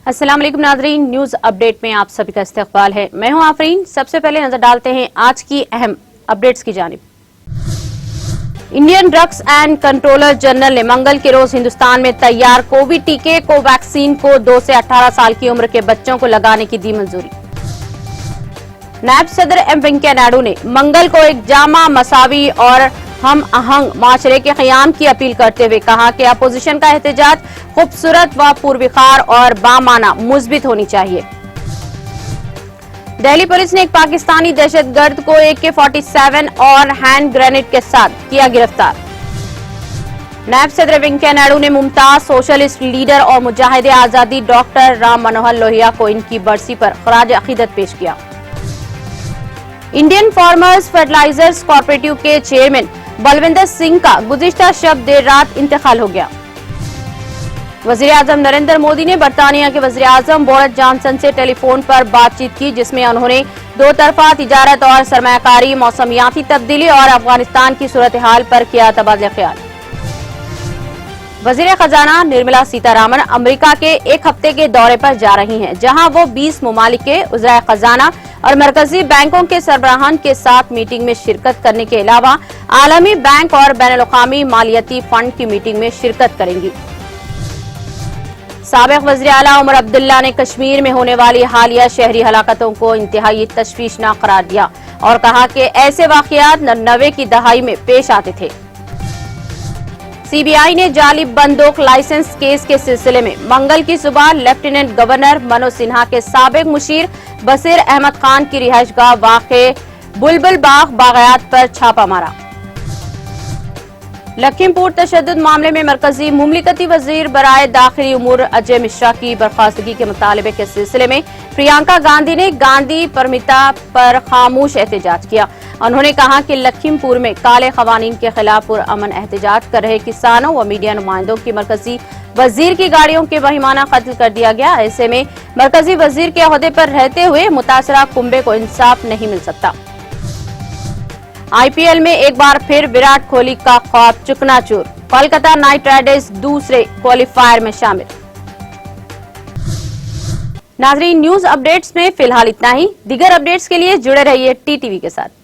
अस्सलाम वालेकुम नाज़रीन, न्यूज अपडेट में आप सभी का इस्तकबाल है। मैं हूं आफरीन। सबसे पहले नजर डालते हैं आज की अहम अपडेट्स की जानिब। Indian drugs and controller general ने मंगल के रोज हिंदुस्तान में तैयार कोविड टीके कोवैक्सीन को 2 से 18 साल की उम्र के बच्चों को लगाने की दी मंजूरी। नायब सदर एम वेंकैया नायडू ने मंगल को एक जामा, मसावी और हम आहंग माशरे के क़याम की अपील करते हुए कहा कि अपोजिशन का एहतजाज खूबसूरत व पुरविखार और बामाना मुस्बित होनी चाहिए। दिल्ली पुलिस ने एक पाकिस्तानी दहशतगर्द को AK-47 और हैंड ग्रेनेड के साथ किया गिरफ्तार। नायब सदर वेंकैया नायडू ने मुमताज सोशलिस्ट लीडर और मुजाहिद आजादी डॉक्टर राम मनोहर लोहिया को इनकी बरसी पर खराज अकीदत पेश किया। इंडियन फार्मर्स फर्टिलाइजर्स कॉर्पोरेटिव के चेयरमैन बलविंदर सिंह का गुज़िश्ता शब देर रात इंतकाल हो गया। वज़ीर आज़म नरेंद्र मोदी ने बरतानिया के वज़ीर आज़म बोरिस जॉनसन से टेलीफोन पर बातचीत की, जिसमें उन्होंने दो तरफा तिजारत और सरमायाकारी, मौसमियाती तब्दीली और अफगानिस्तान की सूरत हाल पर किया तबादला ख्याल। वज़ीर खजाना निर्मला सीतारामन अमेरिका के एक हफ्ते के दौरे पर जा रही हैं, जहां वो 20 ममालिक के वज़ीर खजाना और मरकजी बैंकों के सरबराहान के साथ मीटिंग में शिरकत करने के अलावा आलमी बैंक और बैनुल-अक़वामी मालियाती फंड की मीटिंग में शिरकत करेंगी। साबिक़ वज़ीर आला उमर अब्दुल्ला ने कश्मीर में होने वाली हालिया शहरी हलाकतों को इंतहाई तशवीशनाक करार दिया और कहा कि ऐसे वाक़यात 90 की दहाई में पेश आते थे। CBI ने जाली बंदूक लाइसेंस केस के सिलसिले में मंगल की सुबह लेफ्टिनेंट गवर्नर मनोज सिन्हा के साबिक़ मुशीर बसीर अहमद खान की रिहाइशगाह वाक़े बुलबुल बाग बाग़यात पर छापा मारा। लखीमपुर तशद्दुद मामले में मरकजी मुमलिकती वजीर बराए दाखिली उमूर अजय मिश्रा की बर्खास्तगी के मुतालबे के सिलसिले में प्रियंका गांधी ने गांधी परमिता पर खामोश एहतजाज किया। उन्होंने कहा कि लखीमपुर में काले खवानीन के खिलाफ पुरअमन एहतजाज कर रहे किसानों व मीडिया नुमाइंदों की मरकजी वजीर की गाड़ियों के बहिमाना कत्ल कर दिया गया। ऐसे में मरकजी वजीर के ओहदे पर रहते हुए मुतासरा कुंबे को इंसाफ नहीं मिल सकता। IPL में एक बार फिर विराट कोहली का ख्वाब चुकनाचूर, कोलकाता नाइट राइडर्स दूसरे क्वालिफायर में शामिल। नाज़रीन, न्यूज अपडेट्स में फिलहाल इतना ही। दीगर अपडेट्स के लिए जुड़े रहिए TTV के साथ।